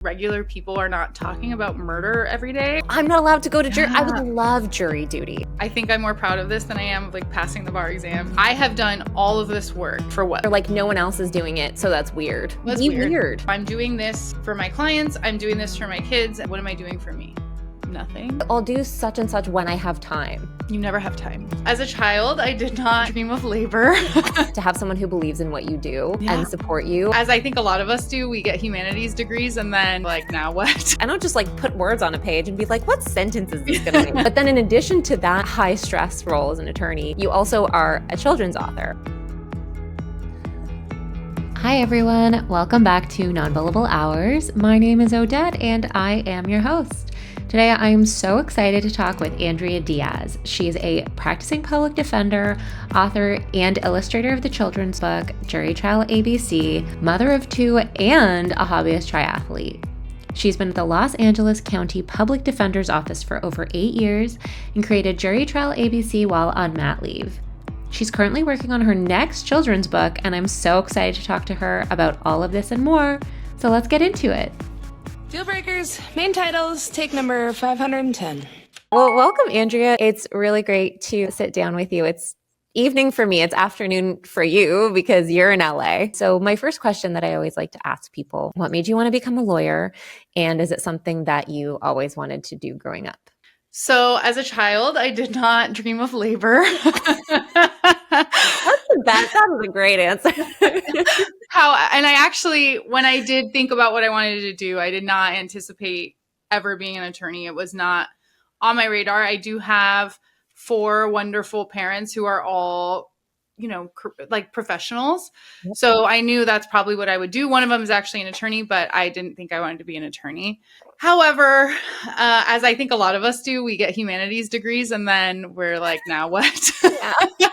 Regular people are not talking about murder every day. I'm not allowed to go to jury. I would love jury duty. I think I'm more proud of this than I am of like passing the bar exam. I have done all of this work for what? Or like no one else is doing it, so that's weird. That's weird. I'm doing this for my clients. I'm doing this for my kids. What am I doing for me? Nothing. I'll do such and such when I have time. You never have time. As a child, I did not dream of labor. To have someone who believes in what you do and support you. As I think a lot of us do, we get humanities degrees and then like, now what? I don't just like put words on a page and be like, what sentence is this gonna be? But then in addition to that high stress role as an attorney, you also are a children's author. Hi everyone, welcome back to Non-Billable Hours. My name is Odette and I am your host. Today, I am so excited to talk with Andrea Diaz. She is a practicing public defender, author, and illustrator of the children's book, Jury Trial ABC, mother of two, and a hobbyist triathlete. She's been at the Los Angeles County Public Defender's Office for over 8 years and created Jury Trial ABC while on mat leave. She's currently working on her next children's book, and I'm so excited to talk to her about all of this and more. So let's get into it. Deal breakers, main titles, take number 510. Well, welcome, Andrea. It's really great to sit down with you. It's evening for me. It's afternoon for you because you're in LA. So my first question that I always like to ask people, what made you want to become a lawyer? And is it something that you always wanted to do growing up? So as a child, I did not dream of labor. That was a great answer. And I actually, when I did think about what I wanted to do, I did not anticipate ever being an attorney. It was not on my radar. I do have 4 wonderful parents who are all, like professionals. Yep. So I knew that's probably what I would do. One of them is actually an attorney, but I didn't think I wanted to be an attorney. However, as I think a lot of us do, we get humanities degrees and then we're like, now what? Yeah.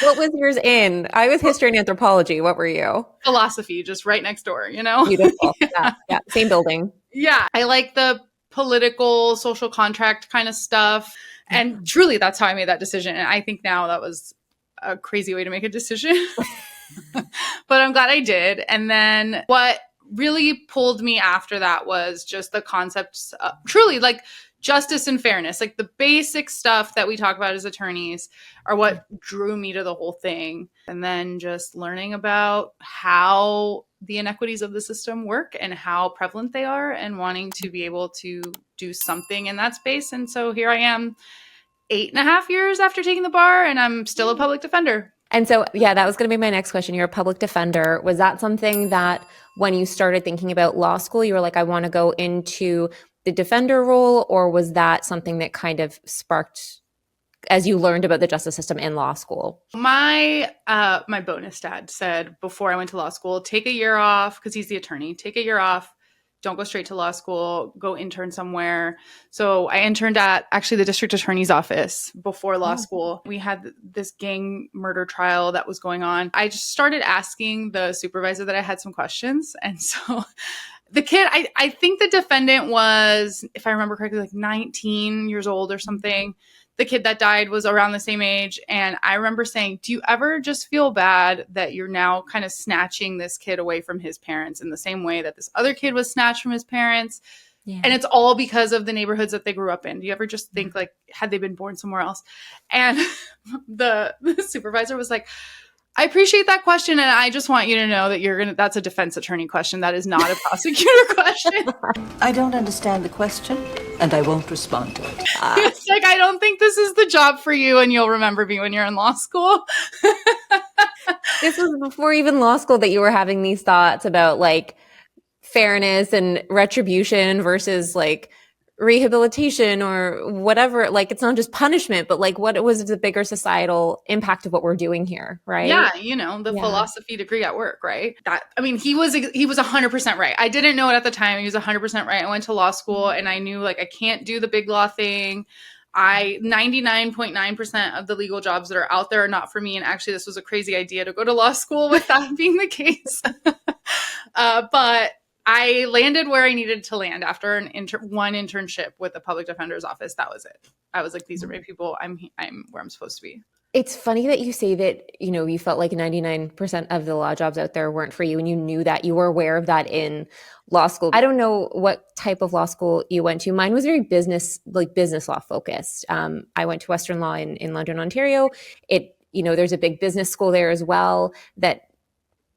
What was yours in? I was history and anthropology. What were you? Philosophy, just right next door, Beautiful. Yeah. Same building. Yeah. I like the political, social contract kind of stuff. And truly, that's how I made that decision. And I think now that was a crazy way to make a decision. But I'm glad I did. And then what really pulled me after that was just the concepts, truly like justice and fairness, like the basic stuff that we talk about as attorneys are what drew me to the whole thing. And then just learning about how the inequities of the system work and how prevalent they are and wanting to be able to do something in that space. And so here I am 8.5 years after taking the bar and I'm still a public defender. And so, that was going to be my next question. You're a public defender. Was that something that when you started thinking about law school, you were like, I want to go into the defender role, or was that something that kind of sparked as you learned about the justice system in law school? My bonus dad said before I went to law school, take a year off because he's the attorney. Take a year off. Don't go straight to law school, go intern somewhere. So I interned at actually the district attorney's office before law school. We had this gang murder trial that was going on. I just started asking the supervisor that I had some questions. And so the kid, I think the defendant was, if I remember correctly, like 19 years old or something. The kid that died was around the same age. And I remember saying, do you ever just feel bad that you're now kind of snatching this kid away from his parents in the same way that this other kid was snatched from his parents? Yeah. And it's all because of the neighborhoods that they grew up in. Do you ever just think like, had they been born somewhere else? And the supervisor was like, I appreciate that question. And I just want you to know that that's a defense attorney question. That is not a prosecutor question. I don't understand the question and I won't respond to it. It's like, I don't think this is the job for you. And you'll remember me when you're in law school. This was before even law school that you were having these thoughts about like fairness and retribution versus like rehabilitation or whatever. Like, it's not just punishment, but like what was the bigger societal impact of what we're doing here, right? Yeah, the philosophy degree at work, right? He was 100% right. I didn't know it at the time. He was 100% right. I went to law school and I knew like I can't do the big law thing. 99.9% of the legal jobs that are out there are not for me. And actually, this was a crazy idea to go to law school with that being the case. But I landed where I needed to land after one internship with the public defender's office. That was it. I was like, these are my people. I'm where I'm supposed to be. It's funny that you say that, you felt like 99% of the law jobs out there weren't for you and you knew that. You were aware of that in law school. I don't know what type of law school you went to. Mine was very business law focused. I went to Western Law in London, Ontario. There's a big business school there as well that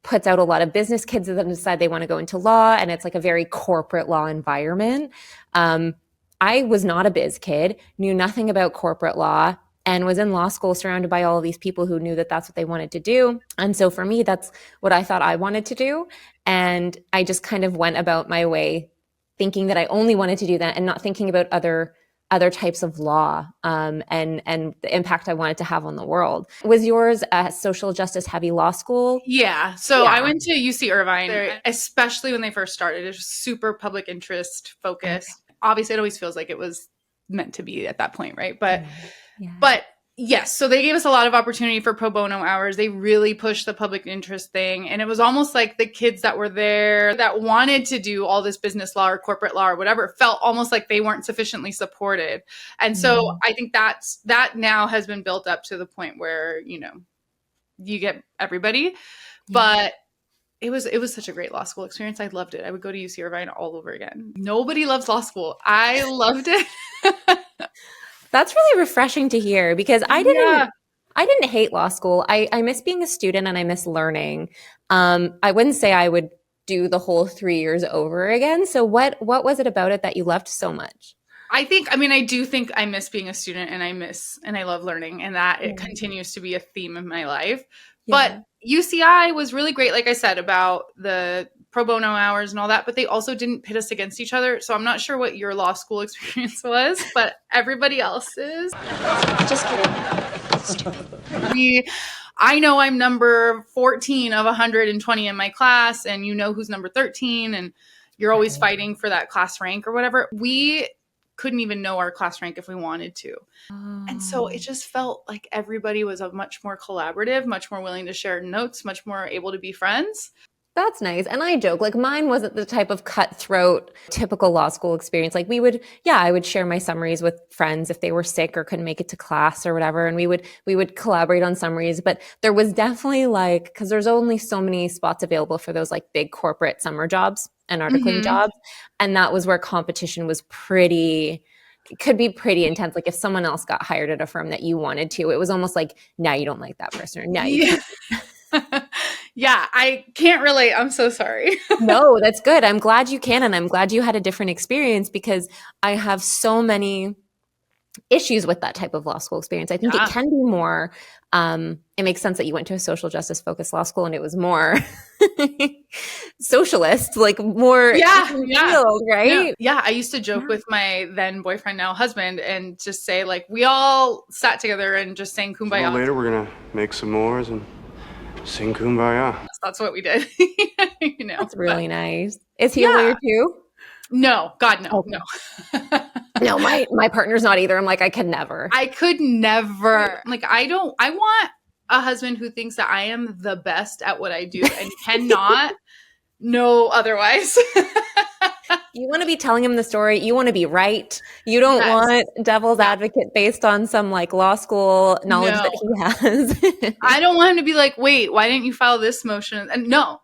puts out a lot of business kids that decide they want to go into law, and it's like a very corporate law environment. I was not a biz kid, knew nothing about corporate law, and was in law school surrounded by all of these people who knew that that's what they wanted to do. And so for me, that's what I thought I wanted to do. And I just kind of went about my way thinking that I only wanted to do that and not thinking about other types of law and the impact I wanted to have on the world. Was yours a social justice heavy law school? Yeah. So I went to UC Irvine, especially when they first started. It was super public interest focused. Okay. Obviously, it always feels like it was meant to be at that point, right? But yes, so they gave us a lot of opportunity for pro bono hours. They really pushed the public interest thing. And it was almost like the kids that were there that wanted to do all this business law or corporate law or whatever felt almost like they weren't sufficiently supported. And so I think that now has been built up to the point where, you get everybody. But it was such a great law school experience. I loved it. I would go to UC Irvine all over again. Nobody loves law school. I loved it. That's really refreshing to hear because I didn't hate law school. I miss being a student and I miss learning. I wouldn't say I would do the whole 3 years over again. So what was it about it that you loved so much? I do think I miss being a student and I love learning, and that it continues to be a theme of my life. Yeah. But UCI was really great, like I said, about the pro bono hours and all that, but they also didn't pit us against each other. So I'm not sure what your law school experience was, but everybody else's. Just kidding. I know I'm number 14 of 120 in my class, and you know who's number 13, and you're always fighting for that class rank or whatever. We couldn't even know our class rank if we wanted to. And so it just felt like everybody was much more collaborative, much more willing to share notes, much more able to be friends. That's nice. And I joke, like mine wasn't the type of cutthroat, typical law school experience. Like I would share my summaries with friends if they were sick or couldn't make it to class or whatever. And we would collaborate on summaries, but there was definitely cause there's only so many spots available for those like big corporate summer jobs and articling jobs. And that was where competition was could be pretty intense. Like if someone else got hired at a firm that you wanted to, it was almost like, now you don't like that person or now you Yeah, I can't relate. I'm so sorry. No, that's good. I'm glad you can. And I'm glad you had a different experience because I have so many issues with that type of law school experience. I think it can be more, it makes sense that you went to a social justice focused law school and it was more socialist, like more field, right? Yeah. I used to joke with my then boyfriend, now husband, and just say like, we all sat together and just sang Kumbaya. Later, we're going to make s'mores and sing Kumbaya. That's what we did. That's really nice. Is he a lawyer too? No, God, no, okay. No. No, my partner's not either. I'm like, I could never. Like, I want a husband who thinks that I am the best at what I do and cannot know otherwise. You want to be telling him the story. You want to be right. You don't want devil's advocate based on some like law school knowledge that he has. I don't want him to be like, wait, why didn't you file this motion? And no.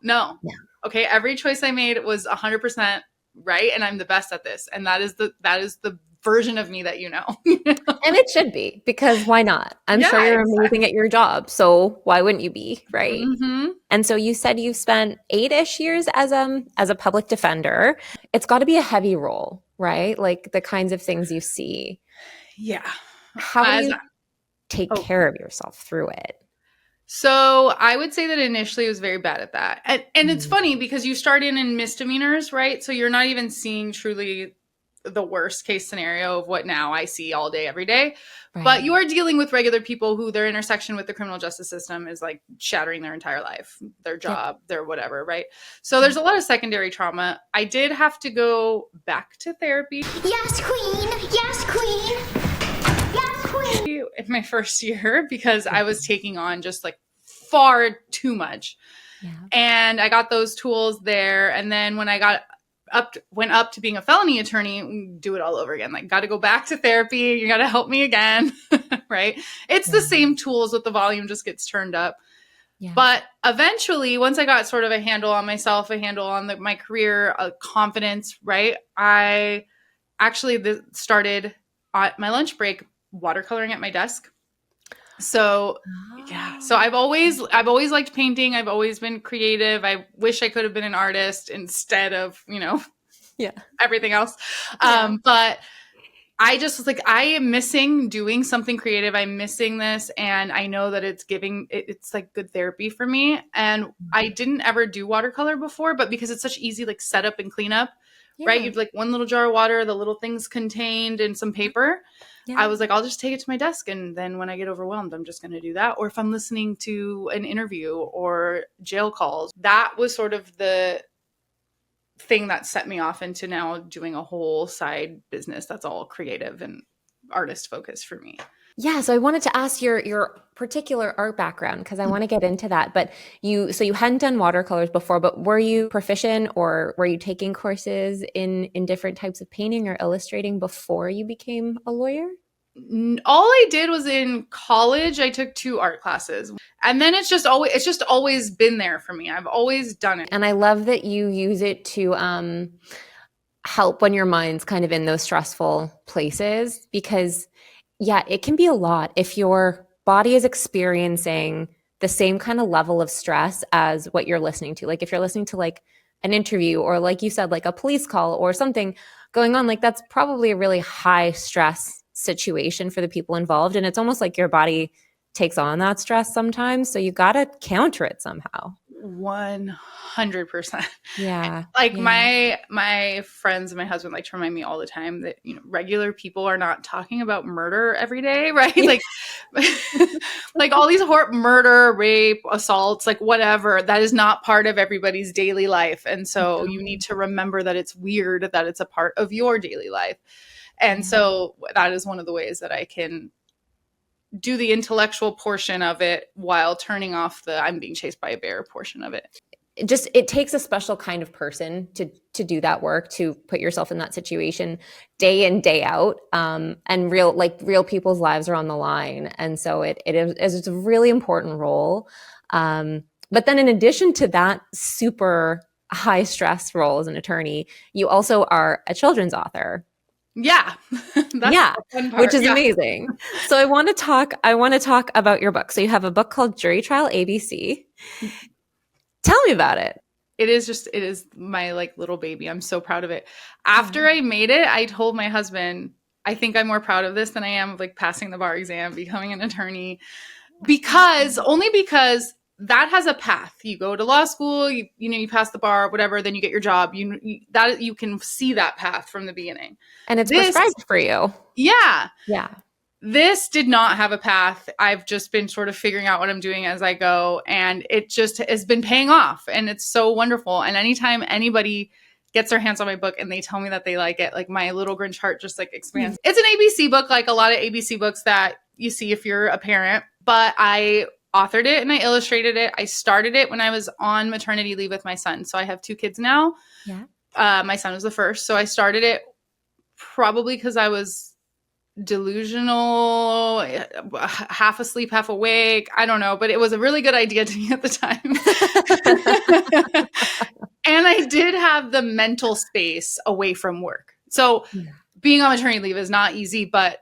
Okay. Every choice I made was 100% right. And I'm the best at this. And that is the version of me that you know. And it should be, because why not? I'm sure you're amazing at your job. So why wouldn't you be, right? Mm-hmm. And so you said you've spent 8-ish years as a public defender. It's got to be a heavy role, right? Like the kinds of things you see. Yeah. How do you take care of yourself through it? So I would say that initially I was very bad at that. And it's funny because you start in misdemeanors, right? So you're not even seeing truly the worst case scenario of what now I see all day, every day. Right. But you are dealing with regular people who their intersection with the criminal justice system is like shattering their entire life, their job, their whatever, right? So there's a lot of secondary trauma. I did have to go back to therapy. Yes, queen. Yes, queen. Yes, queen. In my first year because I was taking on just like far too much. Yeah. And I got those tools there. And then when I got went up to being a felony attorney, do it all over again. Like, got to go back to therapy. You got to help me again. Right. It's the same tools, but the volume just gets turned up. Yeah. But eventually, once I got sort of a handle on myself, a handle on my career, confidence, right? I actually started at my lunch break watercoloring at my desk. So yeah, so I've always liked painting. I've always been creative. I wish I could have been an artist instead of, everything else. But I just was like, I am missing doing something creative. I'm missing this. And I know that it's like good therapy for me. And I didn't ever do watercolor before, but because it's such easy, like setup and cleanup, right? You've like one little jar of water, the little things contained and some paper. I was like, I'll just take it to my desk. And then when I get overwhelmed, I'm just going to do that. Or if I'm listening to an interview or jail calls, that was sort of the thing that set me off into now doing a whole side business that's all creative and artist focused for me. Yeah, so I wanted to ask your particular art background because I want to get into that. But you hadn't done watercolors before, but were you proficient or were you taking courses in different types of painting or illustrating before you became a lawyer? All I did was in college, I took 2 art classes. And then it's just always been there for me. I've always done it. And I love that you use it to help when your mind's kind of in those stressful places because it can be a lot if your body is experiencing the same kind of level of stress as what you're listening to. Like if you're listening to like an interview or like you said, like a police call or something going on, like that's probably a really high stress situation for the people involved. And it's almost like your body takes on that stress sometimes. So you got to counter it somehow. 100%. Yeah. Like my friends and my husband like to remind me all the time that, regular people are not talking about murder every day, right? Like, like all these murder, rape, assaults, like whatever, that is not part of everybody's daily life. And so you need to remember that it's weird that it's a part of your daily life. And so that is one of the ways that I can do the intellectual portion of it while turning off the I'm being chased by a bear portion of it. It takes a special kind of person to do that work, to put yourself in that situation day in, day out. And real people's lives are on the line. And so it's a really important role. But then in addition to that super high stress role as an attorney, you also are a children's author. Yeah. That's the fun part. Which is amazing. So I want to talk about your book. So you have a book called Jury Trial ABC. Tell me about it. It is my like little baby. I'm so proud of it. After I made it, I told my husband, I think I'm more proud of this than I am of like passing the bar exam, becoming an attorney, because that has a path. You go to law school, you pass the bar, whatever, then you get your job. You can see that path from the beginning. And it's prescribed for you. Yeah. Yeah. This did not have a path. I've just been sort of figuring out what I'm doing as I go. And it just has been paying off. And it's so wonderful. And anytime anybody gets their hands on my book and they tell me that they like it, like my little Grinch heart just like expands. It's an ABC book, like a lot of ABC books that you see if you're a parent. But I authored it and I illustrated it. I started it when I was on maternity leave with my son. So I have 2 kids now. Yeah. My son was the first. So I started it probably because I was delusional, half asleep, half awake. I don't know, but it was a really good idea to me at the time. And I did have the mental space away from work. So being on maternity leave is not easy, but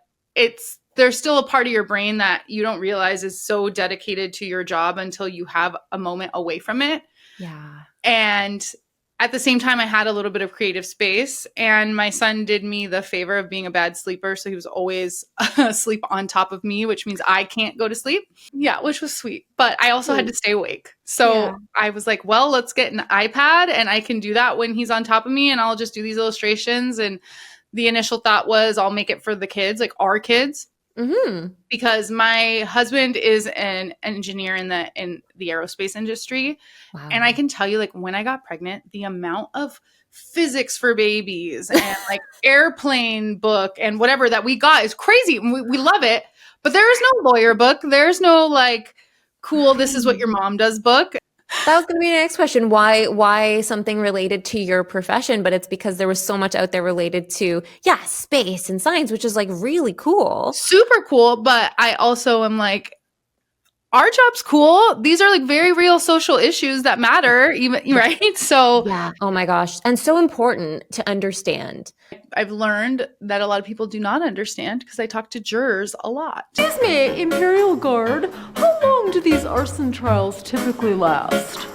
there's still a part of your brain that you don't realize is so dedicated to your job until you have a moment away from it. Yeah. And at the same time, I had a little bit of creative space, and my son did me the favor of being a bad sleeper. So he was always asleep on top of me, which means I can't go to sleep. Yeah, which was sweet. But I also had to stay awake. So I was like, well, let's get an iPad and I can do that when he's on top of me and I'll just do these illustrations. And the initial thought was I'll make it for the kids, like our kids. Mm-hmm. Because my husband is an engineer in the aerospace industry. Wow. And I can tell you, like, when I got pregnant, the amount of physics for babies and like airplane book and whatever that we got is crazy. We love it, but there is no lawyer book. There's no like cool, this is what your mom does book. That was going to be the next question. Why something related to your profession? But it's because there was so much out there related to, space and science, which is like really cool. Super cool. But I also am like, our job's cool. These are like very real social issues that matter, even, right? So Yeah. Oh my gosh. And so important to understand. I've learned that a lot of people do not understand because I talk to jurors a lot. Excuse me, Imperial Guard, how long do these arson trials typically last?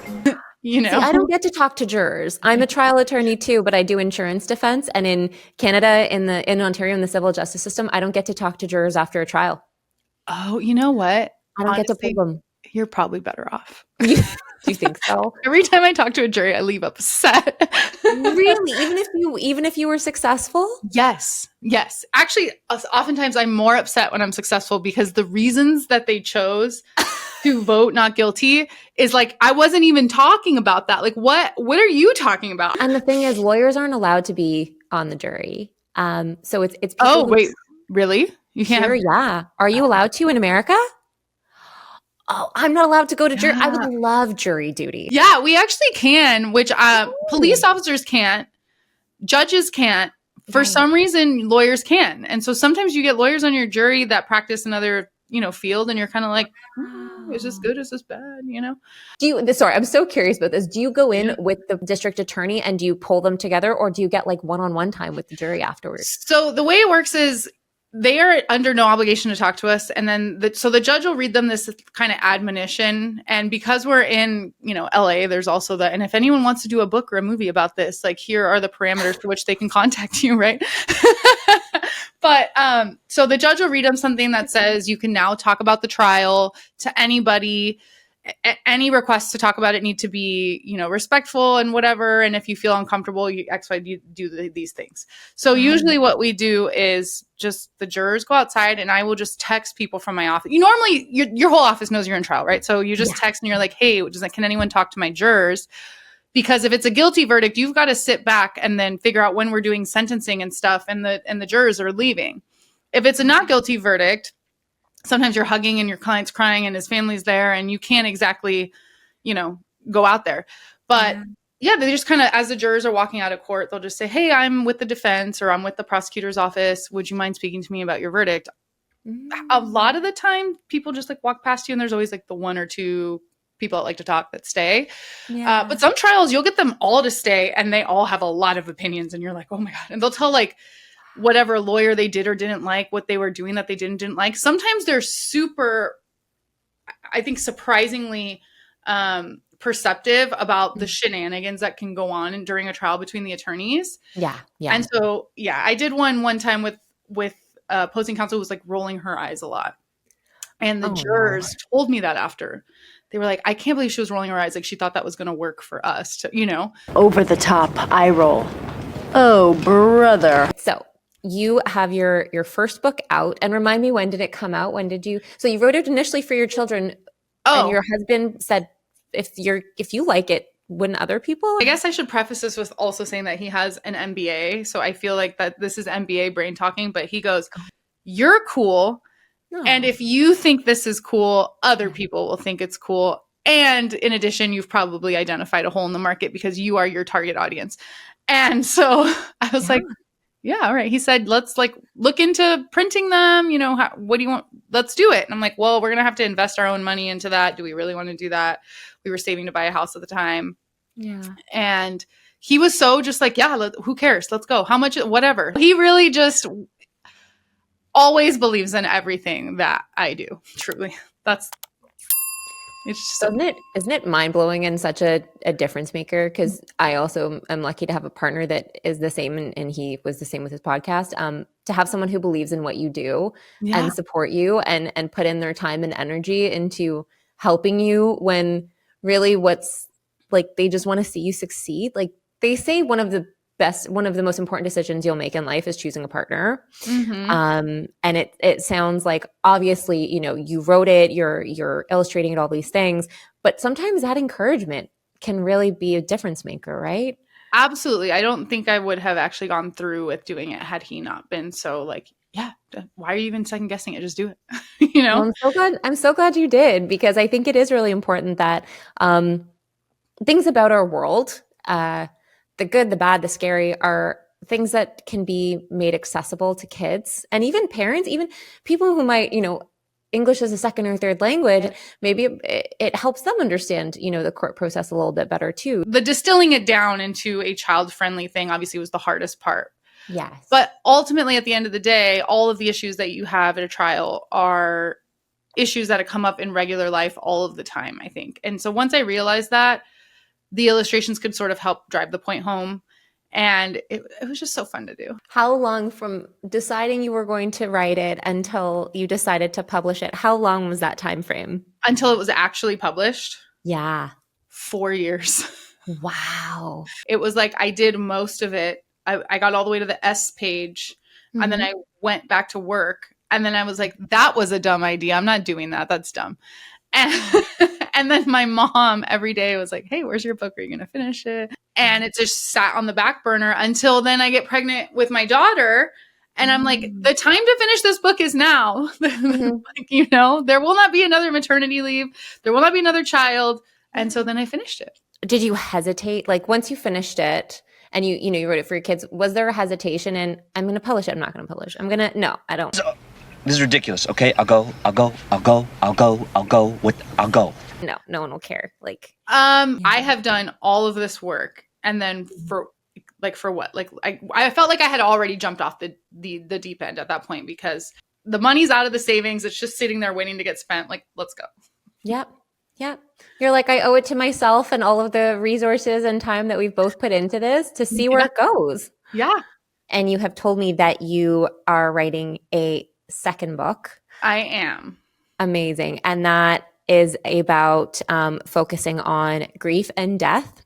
You know, See, I don't get to talk to jurors. I'm a trial attorney too, but I do insurance defense. And in Canada, in Ontario, in the civil justice system, I don't get to talk to jurors after a trial. oh, you know what? I don't get to pull them. You're probably better off. Do you think so? Every time I talk to a jury, I leave upset. Really? Even if you were successful? Yes. Yes. Actually, oftentimes I'm more upset when I'm successful because the reasons that they chose to vote not guilty is like, I wasn't even talking about that. Like, what are you talking about? And the thing is, lawyers aren't allowed to be on the jury. So it's people Oh, wait, really? You can't? Sure, yeah. Are you allowed to in America? Oh, I'm not allowed to go to jury. I would love jury duty. Yeah, we actually can, which police officers can't, judges can't. For some reason, lawyers can. And so sometimes you get lawyers on your jury that practice another, field, and you're kind of like, is this good? Is this bad? Sorry, I'm so curious about this. Do you go in with the district attorney and do you pull them together, or do you get like one-on-one time with the jury afterwards? So the way it works is they are under no obligation to talk to us. And then the judge will read them this kind of admonition. And because we're in, LA, there's also and if anyone wants to do a book or a movie about this, like here are the parameters for which they can contact you, right? But so the judge will read them something that says you can now talk about the trial to anybody. Any requests to talk about it need to be, respectful and whatever. And if you feel uncomfortable, you do these things. So usually what we do is just the jurors go outside and I will just text people from my office. You normally, your whole office knows you're in trial, right? So you just text and you're like, hey, can anyone talk to my jurors? Because if it's a guilty verdict, you've got to sit back and then figure out when we're doing sentencing and stuff and the jurors are leaving. If it's a not guilty verdict, sometimes you're hugging and your client's crying and his family's there and you can't exactly, go out there. But they just kind of, as the jurors are walking out of court, they'll just say, hey, I'm with the defense or I'm with the prosecutor's office. Would you mind speaking to me about your verdict? A lot of the time people just like walk past you and there's always like the one or two people that like to talk that stay. But some trials you'll get them all to stay and they all have a lot of opinions and you're like, oh my God. And they'll tell like, whatever lawyer they did or didn't like, what they were doing that they didn't like. Sometimes they're super, I think, surprisingly perceptive about the shenanigans that can go on during a trial between the attorneys. Yeah. And so, I did one time with opposing counsel who was like rolling her eyes a lot. And the jurors told me that after. They were like, I can't believe she was rolling her eyes. Like she thought that was going to work for us to, Over the top eye roll. Oh, brother. So you have your first book out, and remind me, when did it come out? So you wrote it initially for your children, and your husband said, if you like it, wouldn't other people? I guess I should preface this with also saying that he has an MBA. So I feel like that this is MBA brain talking, but he goes, you're cool. No. And if you think this is cool, other people will think it's cool. And in addition, you've probably identified a hole in the market because you are your target audience. And so I was like, all right. He said, let's like look into printing them. What do you want? Let's do it. And I'm like, well, we're going to have to invest our own money into that. Do we really want to do that? We were saving to buy a house at the time. Yeah. And he was so just like, who cares? Let's go. How much? Whatever. He really just always believes in everything that I do. Truly. It's just isn't it mind-blowing and such a difference maker? Because I also am lucky to have a partner that is the same, and he was the same with his podcast. To have someone who believes in what you do and support you and put in their time and energy into helping you when really what's like they just want to see you succeed. Like they say one of the most important decisions you'll make in life is choosing a partner. Mm-hmm. And it sounds like obviously, you wrote it, you're illustrating it, all these things, but sometimes that encouragement can really be a difference maker, right? Absolutely. I don't think I would have actually gone through with doing it had he not been so like, why are you even second guessing it? Just do it. Well, I'm so glad you did, because I think it is really important that, things about our world, the good, the bad, the scary, are things that can be made accessible to kids and even parents, even people who might, English as a second or third language, maybe it helps them understand, the court process a little bit better too. The distilling it down into a child-friendly thing obviously was the hardest part. Yes. But ultimately, at the end of the day, all of the issues that you have at a trial are issues that come up in regular life all of the time, I think. And so once I realized that, the illustrations could sort of help drive the point home. And it was just so fun to do. How long from deciding you were going to write it until you decided to publish it? How long was that time frame? Until it was actually published? Yeah. 4 years. Wow. It was like I did most of it. I got all the way to the S page, and then I went back to work. And then I was like, that was a dumb idea. I'm not doing that. That's dumb. And then my mom every day was like, hey, where's your book? Are you going to finish it? And it just sat on the back burner until then I get pregnant with my daughter. And I'm like, the time to finish this book is now. Like, there will not be another maternity leave. There will not be another child. And so then I finished it. Did you hesitate? Like once you finished it and you wrote it for your kids, was there a hesitation in, I'm going to publish it? I'm not going to publish. No, I don't. This is ridiculous. Okay, I'll go. No one will care. Like, I have done all of this work, and then for what? Like, I felt like I had already jumped off the deep end at that point because the money's out of the savings. It's just sitting there waiting to get spent. Like, let's go. Yep. You're like, I owe it to myself and all of the resources and time that we've both put into this to see where it goes. Yeah. And you have told me that you are writing a second book. I am. Amazing. And that is about focusing on grief and death,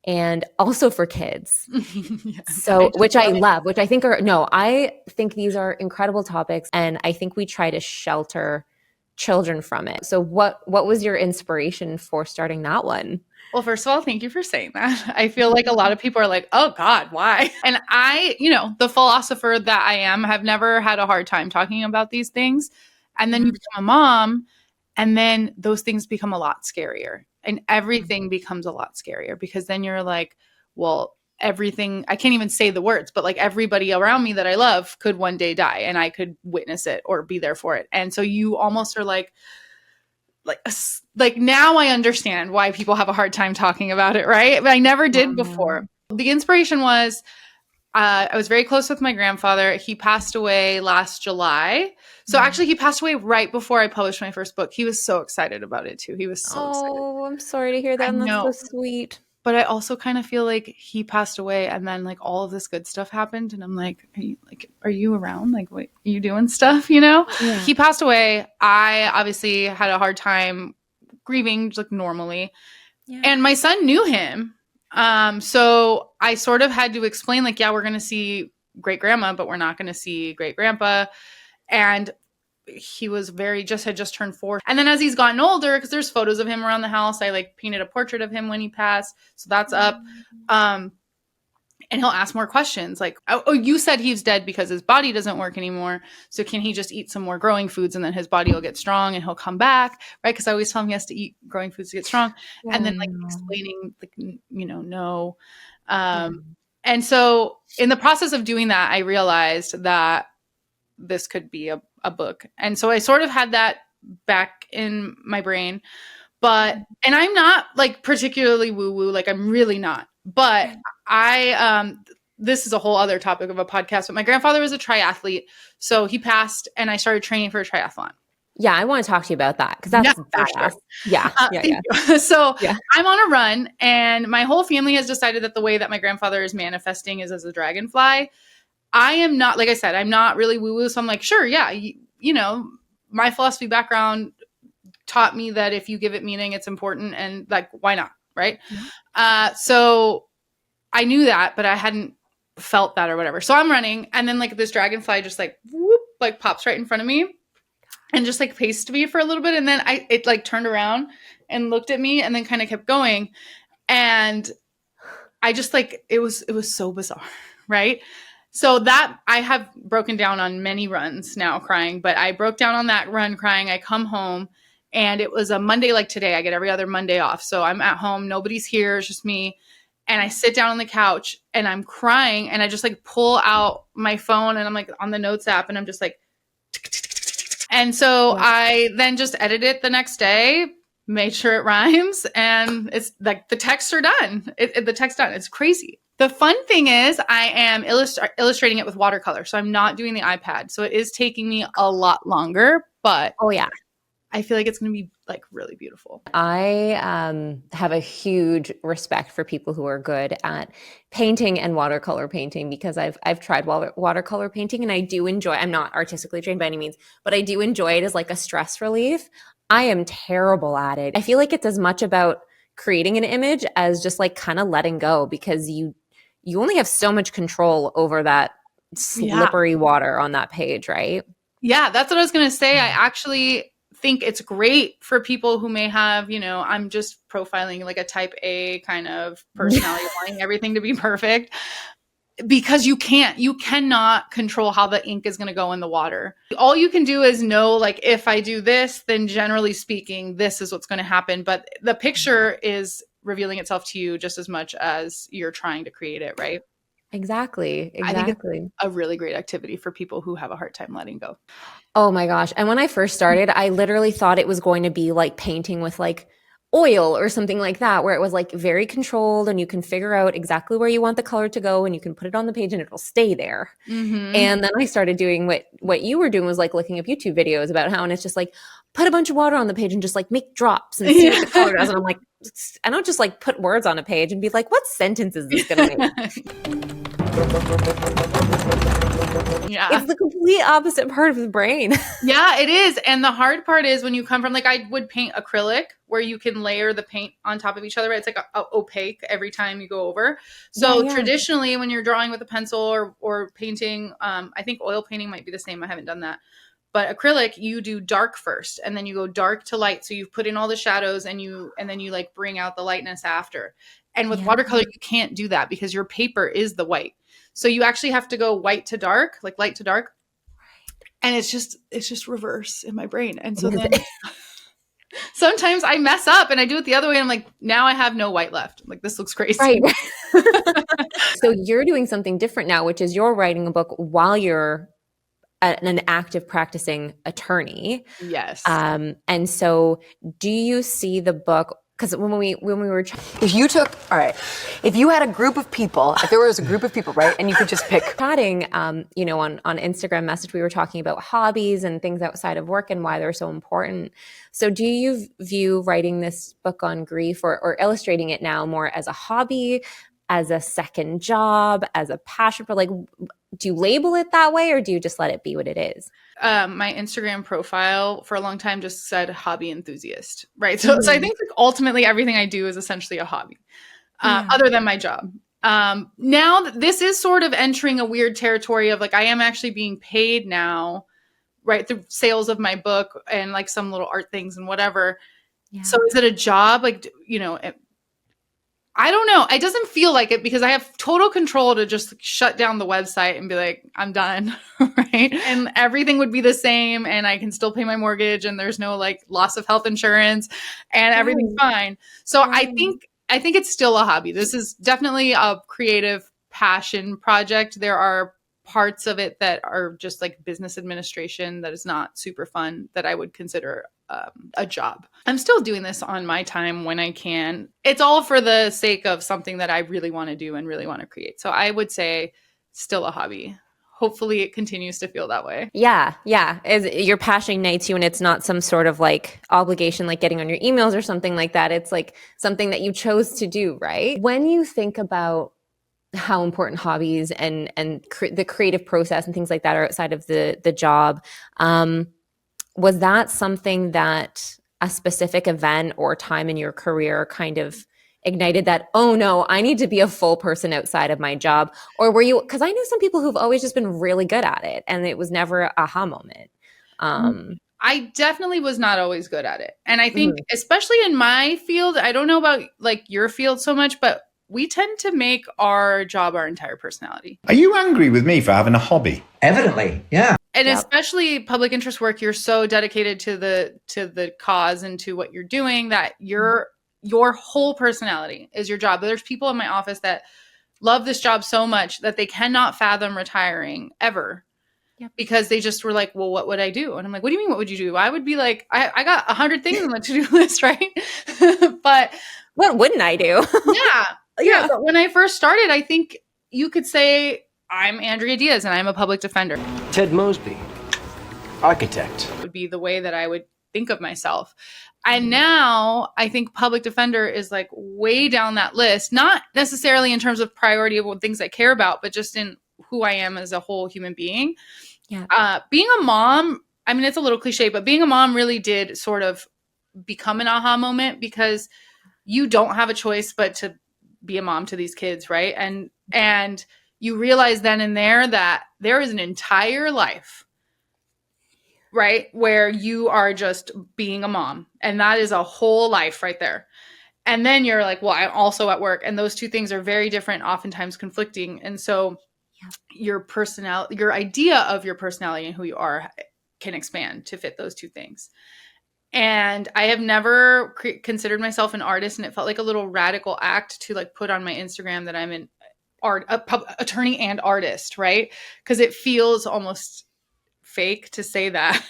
and also for kids. Yes, so, which I love, which I think I think these are incredible topics, and I think we try to shelter children from it. So what was your inspiration for starting that one? Well, first of all, thank you for saying that. I feel like a lot of people are like, oh God, why? And I, the philosopher that I am, have never had a hard time talking about these things. And then you become a mom, and then those things become a lot scarier, and everything becomes a lot scarier because then you're like, well, everything, I can't even say the words, but like everybody around me that I love could one day die, and I could witness it or be there for it. And so you almost are like now I understand why people have a hard time talking about it, right? But I never did before. The inspiration was I was very close with my grandfather. He passed away last July. So actually he passed away right before I published my first book. He was so excited about it too. He was so excited. Oh, I'm sorry to hear that. And that's so sweet. But I also kind of feel like he passed away and then like all of this good stuff happened. And I'm like, are you around? Like, what, are you doing stuff, Yeah. He passed away. I obviously had a hard time grieving just like normally. Yeah. And my son knew him. So I sort of had to explain like, yeah, we're going to see great grandma, but we're not going to see great grandpa. And he was had just turned 4. And then as he's gotten older, because there's photos of him around the house, I like painted a portrait of him when he passed. So that's up. And he'll ask more questions like, oh, you said he's dead because his body doesn't work anymore. So can he just eat some more growing foods and then his body will get strong and he'll come back? Right. Because I always tell him he has to eat growing foods to get strong. Yeah. And then like explaining, like, no. And so in the process of doing that, I realized that this could be a book. And so I sort of had that back in my brain, and I'm not like particularly woo-woo, like I'm really not, but this is a whole other topic of a podcast, but my grandfather was a triathlete. So he passed and I started training for a triathlon. Yeah. I want to talk to you about that because that's badass. Sure. Yeah. So I'm on a run and my whole family has decided that the way that my grandfather is manifesting is as a dragonfly. I am not, like I said, I'm not really woo-woo. So I'm like, sure. Yeah. My philosophy background taught me that if you give it meaning, it's important. And like, why not? Right. Mm-hmm. So I knew that, but I hadn't felt that or whatever. So I'm running. And then like this dragonfly just like, whoop, like pops right in front of me and just like paced me for a little bit. And then it like turned around and looked at me and then kind of kept going. And I just like, it was so bizarre. Right. So that I have broken down on many runs now crying, but I broke down on that run crying. I come home And it was a Monday like today. I get every other Monday off. So I'm at home. Nobody's here. It's just me. And I sit down on the couch and I'm crying. And I just like pull out my phone and I'm like on the notes app and I'm just like, and so I then just edit it the next day, made sure it rhymes. And it's like the texts are done. The text done. It's crazy. The fun thing is I am illustrating it with watercolor. So I'm not doing the iPad. So it is taking me a lot longer, but Oh, yeah. I feel like it's going to be like really beautiful. I have a huge respect for people who are good at painting and watercolor painting because I've tried watercolor painting and I do enjoy. I'm not artistically trained by any means, but I do enjoy it as like a stress relief. I am terrible at it. I feel like it's as much about creating an image as just like kind of letting go because you only have so much control over that slippery water on that page, right? Yeah, that's what I was going to say. I actually think it's great for people who may have, I'm just profiling like a type A kind of personality, wanting everything to be perfect, because you cannot control how the ink is going to go in the water. All you can do is know, like, if I do this, then generally speaking, this is what's going to happen. But the picture is revealing itself to you just as much as you're trying to create it, right? Exactly. I think it's a really great activity for people who have a hard time letting go. Oh my gosh. And when I first started, I literally thought it was going to be like painting with like oil or something like that, where it was like very controlled and you can figure out exactly where you want the color to go and you can put it on the page and it'll stay there. Mm-hmm. And then I started doing what you were doing, was like looking up YouTube videos about how, and it's just like put a bunch of water on the page and just like make drops and see what the color does. And I'm like, I don't just like put words on a page and be like, what sentence is this going to make? Yeah. It's the complete opposite part of the brain. Yeah, it is. And the hard part is when you come from, like, I would paint acrylic where you can layer the paint on top of each other. Right? It's like a opaque every time you go over. So traditionally when you're drawing with a pencil or painting, I think oil painting might be the same. I haven't done that. But acrylic, you do dark first and then you go dark to light. So you put in all the shadows and then you like bring out the lightness after. And with watercolor, you can't do that because your paper is the white. So you actually have to go white to dark, like light to dark. And it's just reverse in my brain. And so then sometimes I mess up and I do it the other way. And I'm like, now I have no white left. I'm like, this looks crazy. Right. So you're doing something different now, which is you're writing a book while you're an active practicing attorney. Yes. And so do you see the book, because when we were if you had a group of people, if there was a group of people, right, and you could just pick chatting, on Instagram message, we were talking about hobbies and things outside of work and why they're so important. So do you view writing this book on grief or illustrating it now more as a hobby, as a second job, as a passion for, like, do you label it that way or do you just let it be what it is? My Instagram profile for a long time just said hobby enthusiast, right? So I think like ultimately everything I do is essentially a hobby, other than my job. Now this is sort of entering a weird territory of like, I am actually being paid now, right? Through sales of my book and like some little art things and whatever. Yeah. So is it a job? Like, I don't know. It doesn't feel like it because I have total control to just shut down the website and be like, I'm done, right? And everything would be the same and I can still pay my mortgage and there's no like loss of health insurance and everything's fine. So I think it's still a hobby. This is definitely a creative passion project. There are parts of it that are just like business administration that is not super fun that I would consider a job. I'm still doing this on my time when I can. It's all for the sake of something that I really want to do and really want to create. So I would say still a hobby. Hopefully it continues to feel that way. Yeah. As your passion ignites you and it's not some sort of like obligation, like getting on your emails or something like that. It's like something that you chose to do, right? When you think about how important hobbies and the creative process and things like that are outside of the job, was that something that a specific event or time in your career kind of ignited that, oh no, I need to be a full person outside of my job? Or were you, because I know some people who've always just been really good at it and it was never an aha moment. I definitely was not always good at it. And I think especially in my field, I don't know about like your field so much, but we tend to make our job our entire personality. Are you angry with me for having a hobby? Evidently, yeah. And Yep. especially public interest work, you're so dedicated to the cause and to what you're doing that your whole personality is your job. But there's people in my office that love this job so much that they cannot fathom retiring ever. Yep. Because they just were like, well, what would I do? And I'm like, what do you mean, what would you do? I would be like, I got 100 things on the to-do list, right? But What wouldn't I do? yeah. But when I first started, I think you could say, I'm Andrea Diaz and I'm a public defender. Ted Mosby, architect. Would be the way that I would think of myself. And now I think public defender is like way down that list, not necessarily in terms of priority of what things I care about, but just in who I am as a whole human being. Yeah. Being a mom, I mean, it's a little cliche, but being a mom really did sort of become an aha moment because you don't have a choice but to be a mom to these kids, right? And you realize then and there that there is an entire life, right, where you are just being a mom. And that is a whole life right there. And then you're like, well, I'm also at work. And those two things are very different, oftentimes conflicting. And so your idea of your personality and who you are can expand to fit those two things. And I have never considered myself an artist. And it felt like a little radical act to like put on my Instagram that I'm an attorney and artist, right? Because it feels almost fake to say that.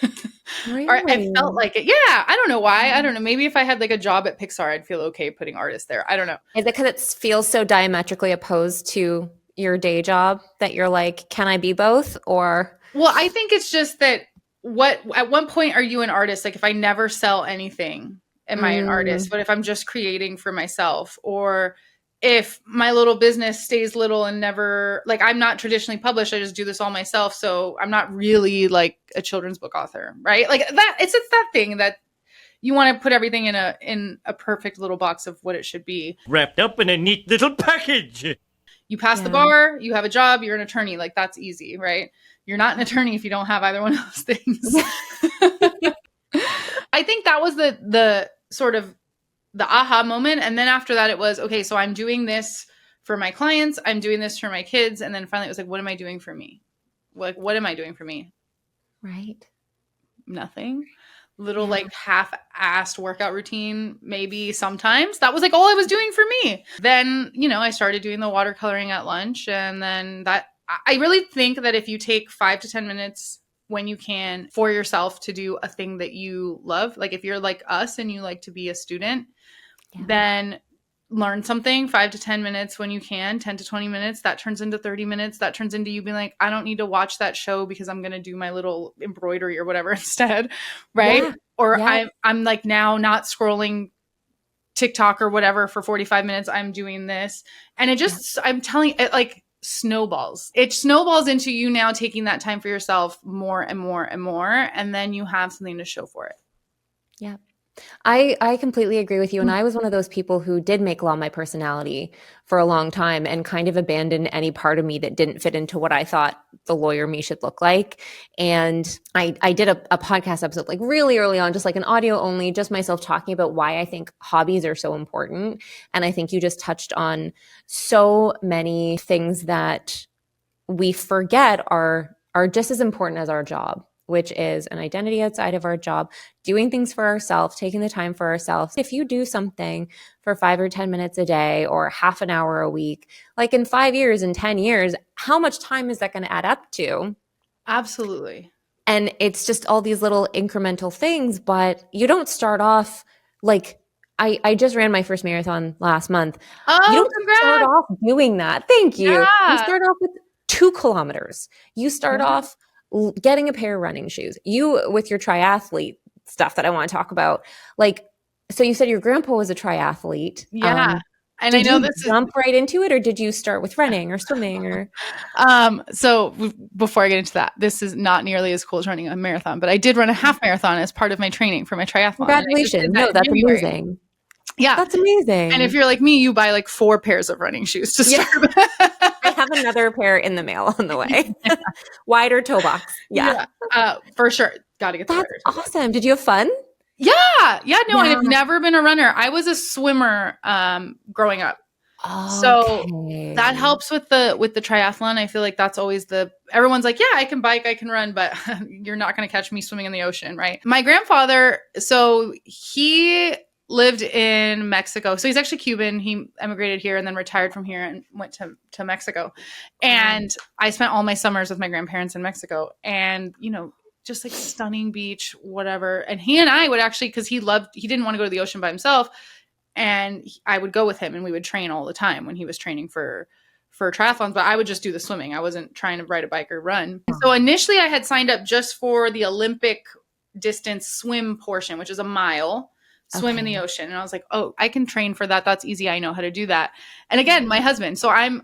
Really? Or I felt like it. Yeah. I don't know why. I don't know. Maybe if I had like a job at Pixar, I'd feel okay putting artist there. I don't know. Is it because it feels so diametrically opposed to your day job that you're like, can I be both? Or well, I think it's just that at one point are you an artist? Like if I never sell anything, am I an artist? But if I'm just creating for myself, or if my little business stays little and never, like I'm not traditionally published, I just do this all myself. So I'm not really like a children's book author, right? Like that, it's that thing that you want to put everything in a perfect little box of what it should be. Wrapped up in a neat little package. You pass the bar, you have a job, you're an attorney. Like that's easy, right? You're not an attorney if you don't have either one of those things. I think that was the sort of the aha moment. And then after that, it was, okay, so I'm doing this for my clients. I'm doing this for my kids. And then finally it was like, what am I doing for me? Like, what am I doing for me? right. Nothing. Little like half-assed workout routine, maybe sometimes. That was like all I was doing for me. Then, I started doing the watercoloring at lunch. And then I really think that if you take 5 to 10 minutes when you can for yourself to do a thing that you love, like if you're like us and you like to be a student, then learn something 5 to 10 minutes when you can, 10 to 20 minutes, that turns into 30 minutes. That turns into you being like, I don't need to watch that show because I'm going to do my little embroidery or whatever instead. Right. Yeah. Or I'm like now not scrolling TikTok or whatever for 45 minutes. I'm doing this. And it just, I'm telling it like snowballs. It snowballs into you now taking that time for yourself more and more and more. And then you have something to show for it. Yeah. I completely agree with you. And I was one of those people who did make law my personality for a long time and kind of abandoned any part of me that didn't fit into what I thought the lawyer me should look like. And I did a podcast episode like really early on, just like an audio only, just myself talking about why I think hobbies are so important. And I think you just touched on so many things that we forget are just as important as our job, which is an identity outside of our job, doing things for ourselves, taking the time for ourselves. If you do something for 5 or 10 minutes a day or half an hour a week, like in 5 years and 10 years, how much time is that going to add up to? Absolutely. And it's just all these little incremental things, but you don't start off like, I just ran my first marathon last month. Oh, you don't congrats. start off doing that. Thank you. Yeah. You start off with 2 kilometers. You start off getting a pair of running shoes. You with your triathlete stuff that I want to talk about. Like, so you said your grandpa was a triathlete. Yeah. And did I know you this jump right into it, or did you start with running or swimming or? So before I get into that, this is not nearly as cool as running a marathon, but I did run a half marathon as part of my training for my triathlon. Congratulations. No, that's amazing. Yeah. That's amazing. And if you're like me, you buy like 4 pairs of running shoes to start. I have another pair in the mail on the way. Wider toe box. Yeah. For sure. Got to get the That's wider toe box. awesome. Did you have fun? Yeah. No, I've never been a runner. I was a swimmer growing up. So Okay. that helps with the triathlon. I feel like that's always everyone's like, yeah, I can bike, I can run, but you're not going to catch me swimming in the ocean, right? My grandfather, so he lived in Mexico. So he's actually Cuban. He emigrated here and then retired from here and went to Mexico. And I spent all my summers with my grandparents in Mexico, and just like stunning beach, whatever. And he and I would actually, because he didn't want to go to the ocean by himself. And I would go with him and we would train all the time when he was training for triathlons, but I would just do the swimming. I wasn't trying to ride a bike or run. So initially I had signed up just for the Olympic distance swim portion, which is a mile swim in the ocean. And I was like, oh, I can train for that. That's easy. I know how to do that. And again, my husband. So I'm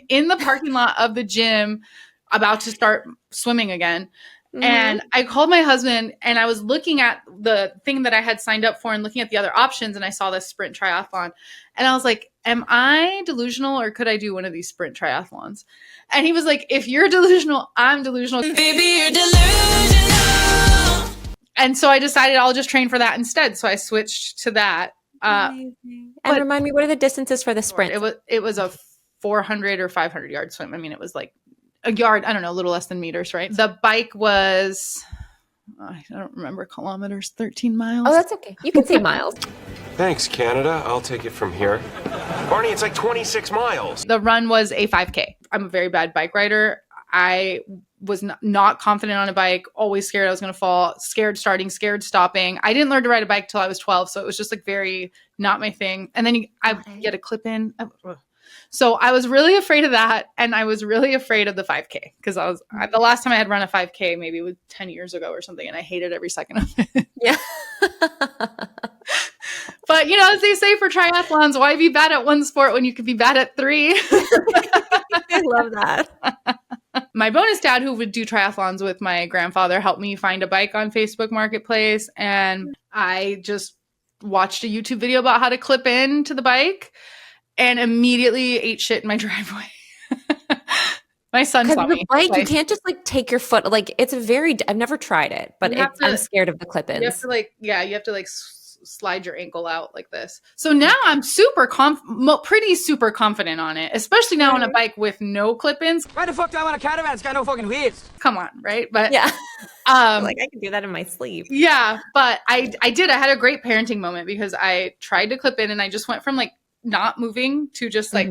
in the parking lot of the gym about to start swimming again. And I called my husband and I was looking at the thing that I had signed up for and looking at the other options. And I saw this sprint triathlon and I was like, am I delusional or could I do one of these sprint triathlons? And he was like, if you're delusional, I'm delusional. Baby, you're delusional. And so I decided I'll just train for that instead. So I switched to that. And remind me, what are the distances for the sprint? It was a 400 or 500 yard swim. I mean, it was like a yard, I don't know, a little less than meters, right? The bike was, I don't remember kilometers, 13 miles. Oh, that's okay. You can say miles. Thanks, Canada. I'll take it from here. Barney, it's like 26 miles. The run was a 5K. I'm a very bad bike rider. I was not confident on a bike, always scared I was going to fall, scared starting, scared stopping. I didn't learn to ride a bike till I was 12, so it was just like very not my thing. And then I get a clip in. So I was really afraid of that. And I was really afraid of the 5K because the last time I had run a 5K, maybe it was 10 years ago or something. And I hated every second of it. Yeah. But, as they say for triathlons, why be bad at one sport when you could be bad at three? I love that. My bonus dad, who would do triathlons with my grandfather, helped me find a bike on Facebook Marketplace. And I just watched a YouTube video about how to clip into the bike. And immediately ate shit in my driveway. My son saw me. Bike, you can't just like take your foot. Like it's I've never tried it, but I'm scared of the clip-ins. You have to slide your ankle out like this. So now I'm super pretty super confident on it, especially now on a bike with no clip-ins. Why the fuck do I want a caravan? It's got no fucking wheels. Come on, right? But yeah, like I can do that in my sleep. Yeah, but I had a great parenting moment because I tried to clip in and I just went from like not moving to just like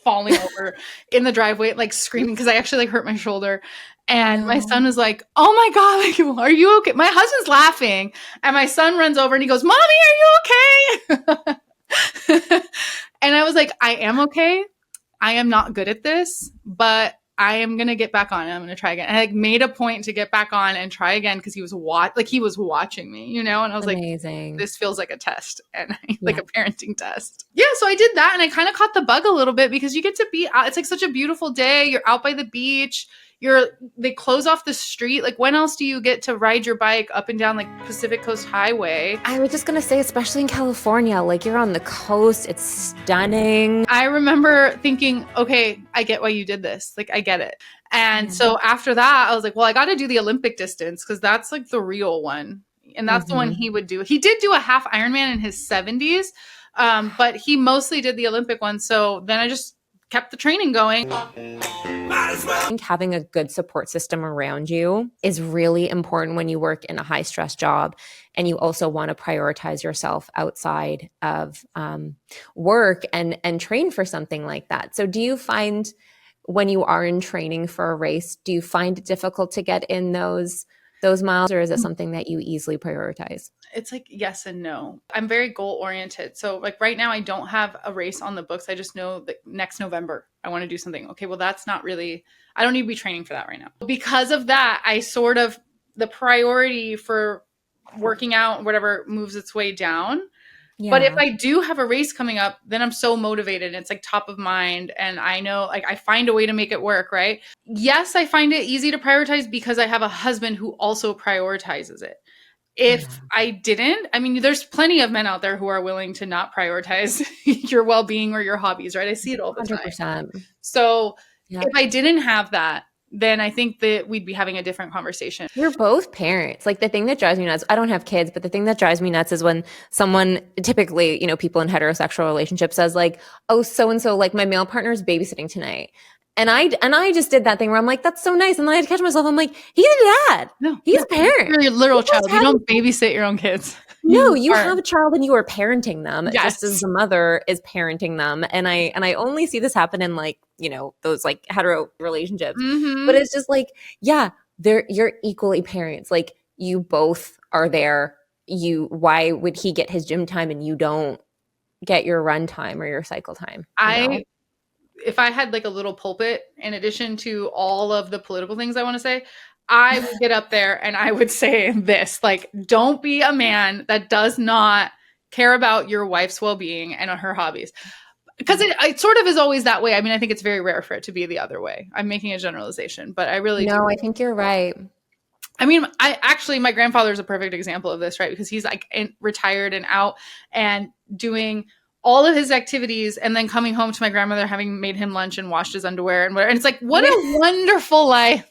falling over in the driveway, like screaming because I actually like hurt my shoulder. And my son was like, oh my God, like, are you okay? My husband's laughing and my son runs over and he goes, Mommy, are you okay? And I was like, I am okay. I am not good at this, but I am going to get back on. I'm going to try again. And I made a point to get back on and try again because he was watching me, and I was Amazing. Like, this feels like a test and like a parenting test. Yeah. So I did that and I kind of caught the bug a little bit because you get to be out. It's like such a beautiful day. You're out by the beach. They close off the street. Like when else do you get to ride your bike up and down like Pacific Coast Highway? I was just going to say, especially in California, like you're on the coast. It's stunning. I remember thinking, okay, I get why you did this. Like I get it. And so after that, I was like, well, I got to do the Olympic distance because that's like the real one. And that's the one he would do. He did do a half Ironman in his 70s, but he mostly did the Olympic one. So then I just kept the training going. I think having a good support system around you is really important when you work in a high stress job and you also want to prioritize yourself outside of work and train for something like that. So do you find when you are in training for a race, do you find it difficult to get in those miles, or is it something that you easily prioritize? It's like yes and no. I'm very goal oriented. So like right now I don't have a race on the books. I just know that next November I want to do something. Okay, well that's not really, I don't need to be training for that right now. Because of that, I sort of, the priority for working out, whatever, moves its way down. Yeah. But if I do have a race coming up, then I'm so motivated. It's like top of mind. And I know like I find a way to make it work, right? Yes, I find it easy to prioritize because I have a husband who also prioritizes it. If I didn't, I mean, there's plenty of men out there who are willing to not prioritize your well-being or your hobbies, right? I see it all the 100%. time. So if I didn't have that, then I think that we'd be having a different conversation. You're both parents. Like, the thing that drives me nuts, I don't have kids, but the thing that drives me nuts is when someone, typically, people in heterosexual relationships, says like, oh, so-and-so, like my male partner's babysitting tonight. And I just did that thing where I'm like, that's so nice. And then I had to catch myself. I'm like, he's a dad. No, he's a parent. You're your literal child. You don't babysit your own kids. No, you have a child and you are parenting them, Yes. just as the mother is parenting them. And I only see this happen in like, those like hetero relationships. Mm-hmm. But it's just like, yeah, you're equally parents. Like, you both are there. Why would he get his gym time and you don't get your run time or your cycle time? If I had like a little pulpit, in addition to all of the political things I want to say, I would get up there and I would say this, like, don't be a man that does not care about your wife's well-being and her hobbies. Because it sort of is always that way. I mean, I think it's very rare for it to be the other way. I'm making a generalization, but I really do. I think you're right. I mean, my grandfather is a perfect example of this, right? Because he's like retired and out and doing all of his activities and then coming home to my grandmother having made him lunch and washed his underwear and whatever. And it's like, what a wonderful life.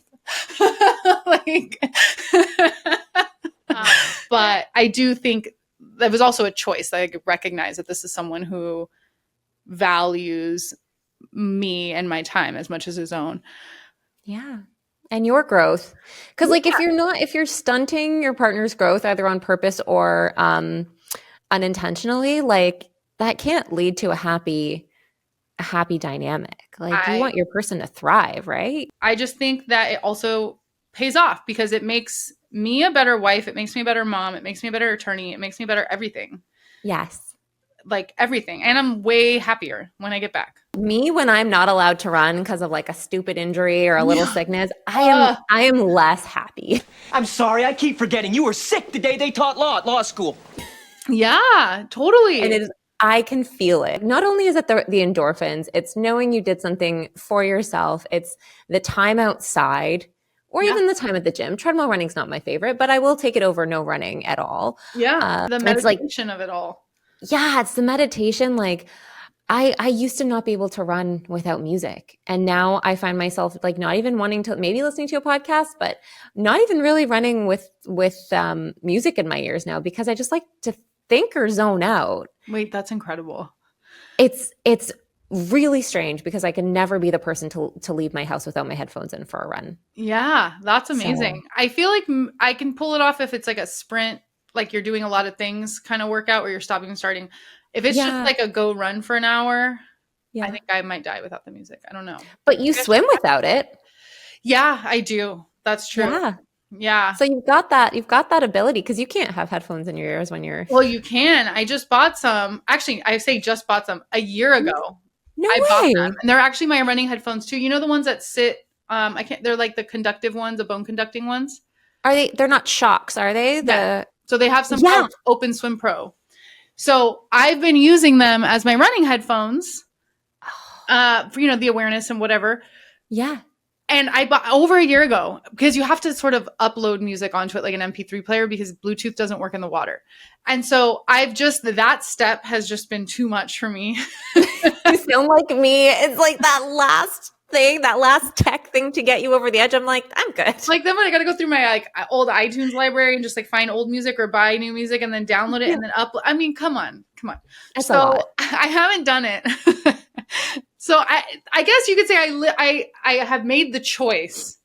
But I do think that was also a choice. I recognize that this is someone who values me and my time as much as his own. Yeah. And your growth. Because like, if you're stunting your partner's growth either on purpose or unintentionally, like, that can't lead to a happy dynamic. Like, you want your person to thrive, right? I just think that it also pays off because it makes me a better wife. It makes me a better mom. It makes me a better attorney. It makes me better everything. Yes. Like everything. And I'm way happier when I get back. Me, when I'm not allowed to run because of like a stupid injury or a little sickness, I am less happy. I'm sorry, I keep forgetting. You were sick the day they taught law school. Yeah, totally. And I can feel it. Not only is it the endorphins, it's knowing you did something for yourself. It's the time outside or even the time at the gym. Treadmill running's not my favorite, but I will take it over no running at all. Yeah, the meditation of it all. Yeah, it's the meditation. Like, I used to not be able to run without music. And now I find myself like not even wanting to, maybe listening to a podcast, but not even really running with music in my ears now because I just like to think or zone out. Wait, that's incredible. It's really strange because I can never be the person to leave my house without my headphones in for a run. Yeah, that's amazing. So, I feel like I can pull it off if it's like a sprint, like you're doing a lot of things kind of workout where you're stopping and starting. If it's just like a go run for an hour, I think I might die without the music. I don't know. But you swim without it. Yeah, I do. That's true. Yeah. So you've got that ability because you can't have headphones in your ears when you're. Well, you can. I just bought some. Actually, I say just bought some a year ago. No I way. bought them. And they're actually my running headphones too. You know the ones that sit they're like the conductive ones, the bone conducting ones. Are they? They're not shocks, are they? So they have some called Open Swim Pro. So I've been using them as my running headphones for, the awareness and whatever. Yeah. And I bought over a year ago because you have to sort of upload music onto it like an MP3 player because Bluetooth doesn't work in the water. And so that step has just been too much for me. You sound like me. It's like that last tech thing to get you over the edge. I'm like, I'm good. Like then when I got to go through my like old iTunes library and just like find old music or buy new music and then download it and then upload. I mean, come on. That's a lot. I haven't done it. So I guess you could say I have made the choice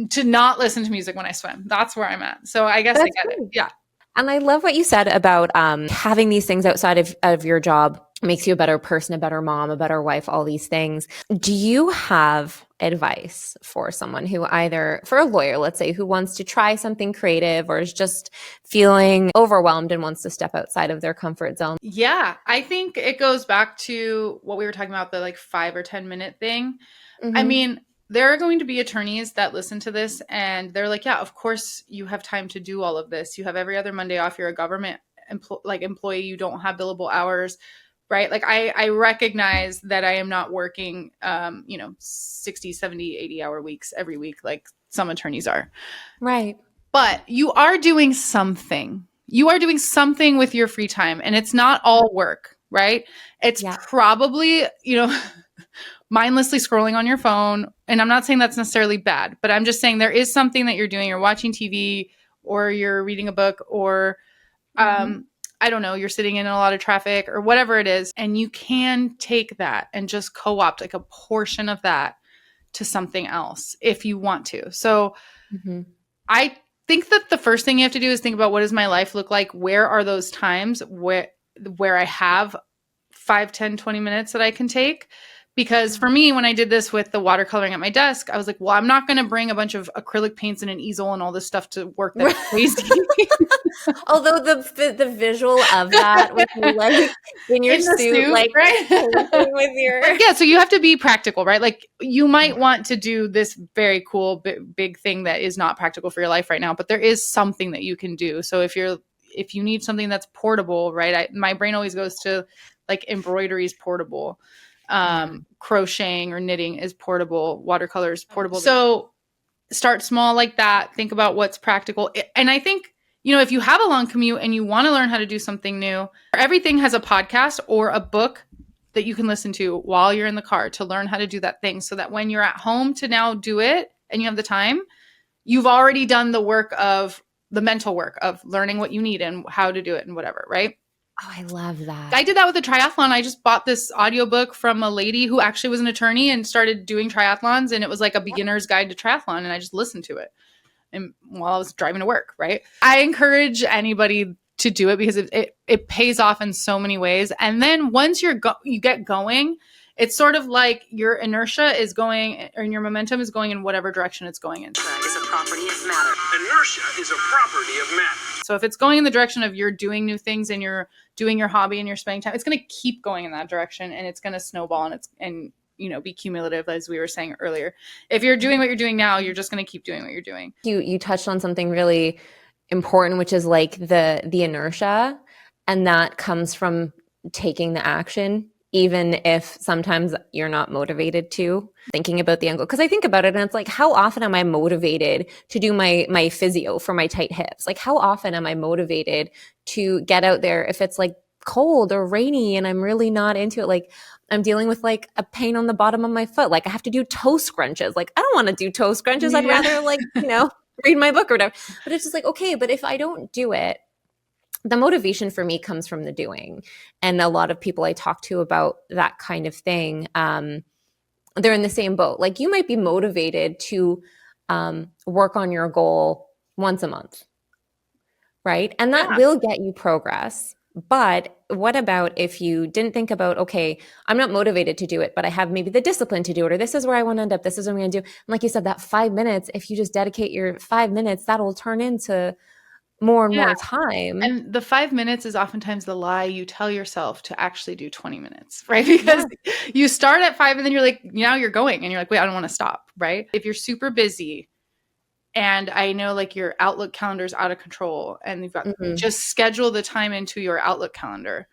to not listen to music when I swim. That's where I'm at. So I guess I get it. Yeah. And I love what you said about having these things outside of your job makes you a better person, a better mom, a better wife, all these things. Do you have advice for someone who for a lawyer, let's say, who wants to try something creative or is just feeling overwhelmed and wants to step outside of their comfort zone? Yeah, I think it goes back to what we were talking about, the like 5 or 10 minute thing. Mm-hmm. I mean, there are going to be attorneys that listen to this and they're like, yeah, of course you have time to do all of this. You have every other Monday off. You're a government employee. You don't have billable hours. Right? Like I recognize that I am not working, 60, 70, 80 hour weeks every week, like some attorneys are. Right. But you are doing something. You are doing something with your free time and it's not all work, right? It's probably, mindlessly scrolling on your phone. And I'm not saying that's necessarily bad, but I'm just saying there is something that you're doing. You're watching TV or you're reading a book or I don't know, you're sitting in a lot of traffic or whatever it is. And you can take that and just co-opt like a portion of that to something else if you want to. So I think that the first thing you have to do is think about, what does my life look like? Where are those times where I have 5, 10, 20 minutes that I can take? Because for me, when I did this with the watercoloring at my desk, I was like, well, I'm not going to bring a bunch of acrylic paints and an easel and all this stuff to work. That's crazy. Although the visual of that with you like in your suit, like right? with your yeah, so you have to be practical, right? Like you might want to do this very cool big thing that is not practical for your life right now, but there is something that you can do. So if you need something that's portable, right? My brain always goes to like embroidery is portable. Crocheting or knitting is portable. Watercolor is portable. So start small like that. Think about what's practical. And I think, if you have a long commute and you want to learn how to do something new, everything has a podcast or a book that you can listen to while you're in the car to learn how to do that thing, so that when you're at home to now do it and you have the time, you've already done the work of the mental work of learning what you need and how to do it and whatever, right? Oh, I love that. I did that with a triathlon. I just bought this audiobook from a lady who actually was an attorney and started doing triathlons. And it was like a beginner's guide to triathlon. And I just listened to it while I was driving to work, right? I encourage anybody to do it because it pays off in so many ways. And then once you get going, it's sort of like your inertia is going, or your momentum is going in whatever direction it's going in. Is a property of matter. Inertia is a property of matter. So if it's going in the direction of you're doing new things and you're doing your hobby and you're spending time, it's going to keep going in that direction, and it's going to snowball and be cumulative, as we were saying earlier. If you're doing what you're doing now, you're just going to keep doing what you're doing. You touched on something really important, which is like the inertia, and that comes from taking the action, even if sometimes you're not motivated to, thinking about the angle. Because I think about it and it's like, how often am I motivated to do my physio for my tight hips? Like, how often am I motivated to get out there if it's like cold or rainy and I'm really not into it? Like, I'm dealing with like a pain on the bottom of my foot. Like, I have to do toe scrunches. Like, I don't want to do toe scrunches. I'd rather like, read my book or whatever. But it's just like, okay, but if I don't do it, the motivation for me comes from the doing. And a lot of people I talk to about that kind of thing, they're in the same boat. Like, you might be motivated to work on your goal once a month, right? And that will get you progress. But what about if you didn't think about, okay, I'm not motivated to do it, but I have maybe the discipline to do it, or this is where I want to end up, this is what I'm going to do. And like you said, that 5 minutes, if you just dedicate your 5 minutes, that'll turn into more and more time. And the 5 minutes is oftentimes the lie you tell yourself to actually do 20 minutes, right? Because you start at 5 and then you're like, now you're going and you're like, wait, I don't want to stop, right? If you're super busy and I know like your Outlook calendar is out of control and you've got just schedule the time into your Outlook calendar.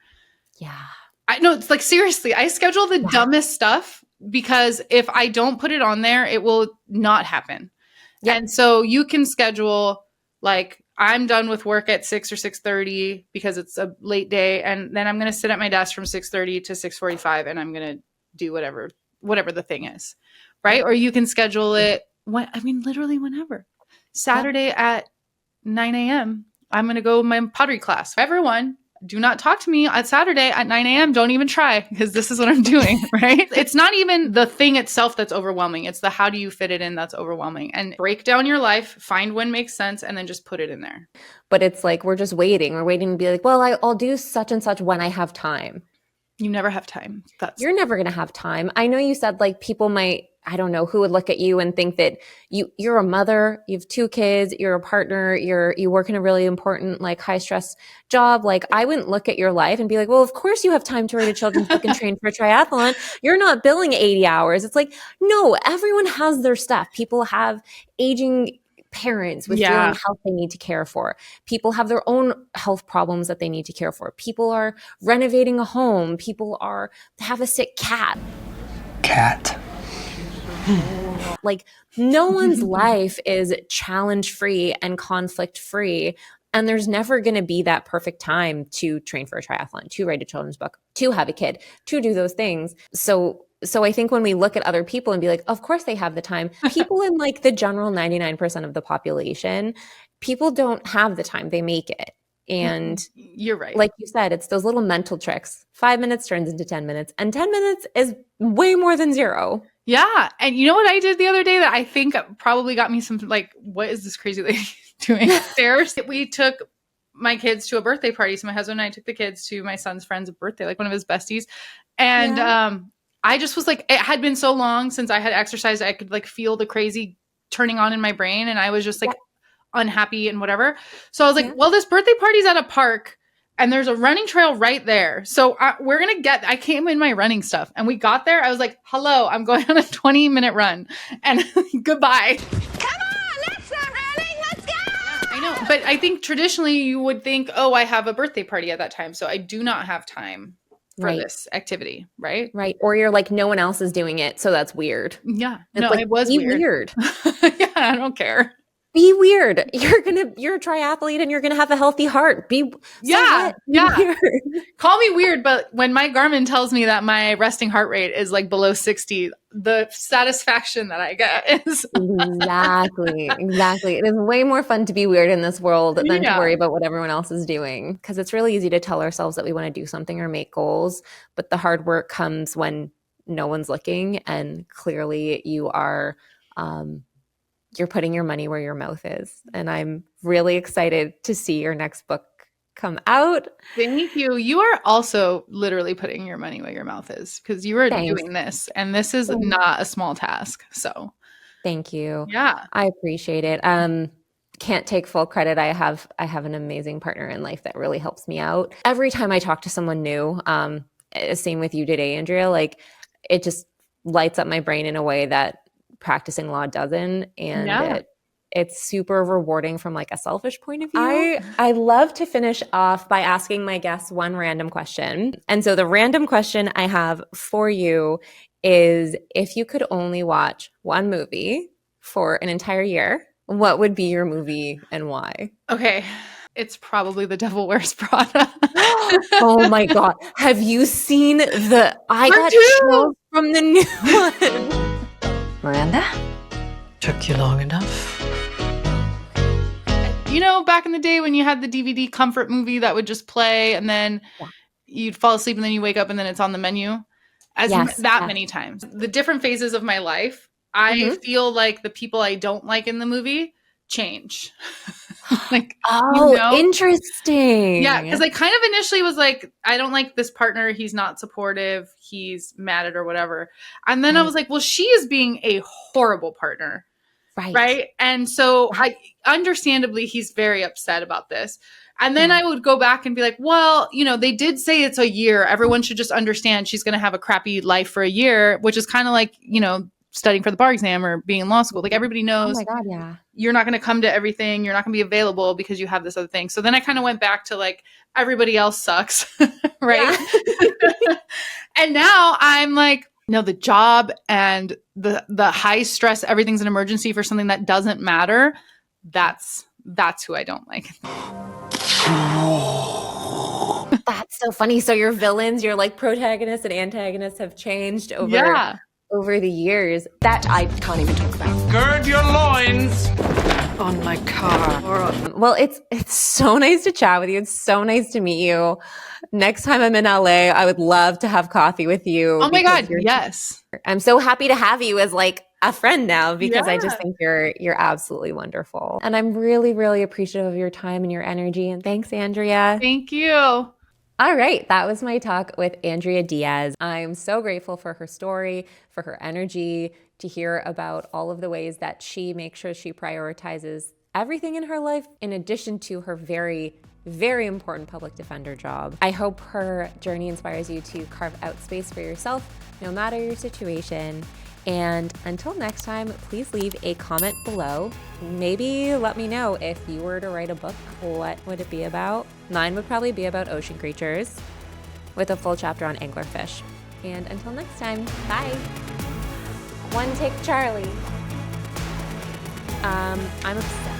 Yeah. I know, it's like, seriously, I schedule the dumbest stuff because if I don't put it on there, it will not happen. And so you can schedule like, I'm done with work at 6 or 6:30 because it's a late day. And then I'm going to sit at my desk from 6:30 to 6:45 and I'm going to do whatever the thing is. Right. Or you can schedule it literally whenever. Saturday at 9 a.m. I'm going to go my pottery class. Everyone, do not talk to me on Saturday at 9 a.m. Don't even try, because this is what I'm doing, right? It's not even the thing itself that's overwhelming. It's the how do you fit it in that's overwhelming. And break down your life, find when makes sense, and then just put it in there. But it's like we're just waiting. We're waiting to be like, well, I'll do such and such when I have time. You never have time. You're never going to have time. I know you said like people might, I don't know, who would look at you and think that you're a mother, you have 2 kids, you're a partner, you work in a really important, like high stress job. Like, I wouldn't look at your life and be like, well, of course you have time to write a children's book and train for a triathlon. You're not billing 80 hours. It's like, no, everyone has their stuff. People have aging parents with their own health they need to care for. People have their own health problems that they need to care for. People are renovating a home. People have a sick cat. Like, no one's life is challenge-free and conflict-free. And there's never going to be that perfect time to train for a triathlon, to write a children's book, to have a kid, to do those things. So So I think when we look at other people and be like, of course they have the time, people in like the general 99% of the population, people don't have the time. They make it. And you're right. Like you said, it's those little mental tricks. 5 minutes turns into 10 minutes, and 10 minutes is way more than 0. Yeah. And you know what I did the other day that I think probably got me some, like, what is this crazy lady doing upstairs? We took my kids to a birthday party. So my husband and I took the kids to my son's friend's birthday, like one of his besties. And I just was like, it had been so long since I had exercised. I could like feel the crazy turning on in my brain. And I was just like unhappy and whatever. So I was like, well, this birthday party's at a park and there's a running trail right there. So we're going to I came in my running stuff and we got there. I was like, hello, I'm going on a 20-minute run and goodbye. Come on, let's start running. Let's go. I know. But I think traditionally you would think, oh, I have a birthday party at that time. So I do not have time for this activity, right? Right. Or you're like, no one else is doing it, so that's weird. Yeah. It's no, like, it was weird. Yeah, I don't care. Be weird. You're a triathlete and you're gonna have a healthy heart. Be weird. Call me weird, but when my Garmin tells me that my resting heart rate is like below 60, the satisfaction that I get is exactly. It is way more fun to be weird in this world than to worry about what everyone else is doing. Because it's really easy to tell ourselves that we want to do something or make goals, but the hard work comes when no one's looking, and clearly you are. You're putting your money where your mouth is. And I'm really excited to see your next book come out. Thank you. You are also literally putting your money where your mouth is, because you are doing this. And this is not a small task. So thank you. Yeah. I appreciate it. Can't take full credit. I have an amazing partner in life that really helps me out. Every time I talk to someone new, same with you today, Andrea, like it just lights up my brain in a way that practicing law doesn't, and it's super rewarding from like a selfish point of view. I love to finish off by asking my guests one random question. And so the random question I have for you is, if you could only watch one movie for an entire year, what would be your movie and why? Okay. It's probably The Devil Wears Prada. Oh my God. Have you seen I got chills from the new one. Miranda? Took you long enough. You know, back in the day when you had the DVD comfort movie that would just play and then you'd fall asleep and then you wake up and then it's on the menu? Many times. The different phases of my life, I feel like the people I don't like in the movie change. Interesting. Yeah, because I kind of initially was like, I don't like this partner. He's not supportive. He's mad at or whatever. And then I was like, well, she is being a horrible partner. Right. And so understandably, he's very upset about this. And then I would go back and be like, well, you know, they did say it's a year. Everyone should just understand she's going to have a crappy life for a year, which is kind of like, you know, studying for the bar exam or being in law school. Like everybody knows you're not going to come to everything. You're not going to be available because you have this other thing. So then I kind of went back to like, everybody else sucks. Right. And now I'm like, no, the job and the high stress, everything's an emergency for something that doesn't matter. That's who I don't like. That's so funny. So your villains, your like protagonists and antagonists have changed over the years. That I can't even talk about. Gird your loins. On my car. Well, it's so nice to chat with you. It's so nice to meet you. Next time I'm in LA, I would love to have coffee with you. Oh my God, yes. I'm so happy to have you as like a friend now, because I just think you're absolutely wonderful. And I'm really, really appreciative of your time and your energy. And thanks, Andrea. Thank you. All right, that was my talk with Andrea Diaz. I'm so grateful for her story, for her energy, to hear about all of the ways that she makes sure she prioritizes everything in her life, in addition to her very, very important public defender job. I hope her journey inspires you to carve out space for yourself, no matter your situation. And until next time, please leave a comment below. Maybe let me know, if you were to write a book, what would it be about? Mine would probably be about ocean creatures, with a full chapter on anglerfish. And until next time, bye. One take Charlie. I'm obsessed.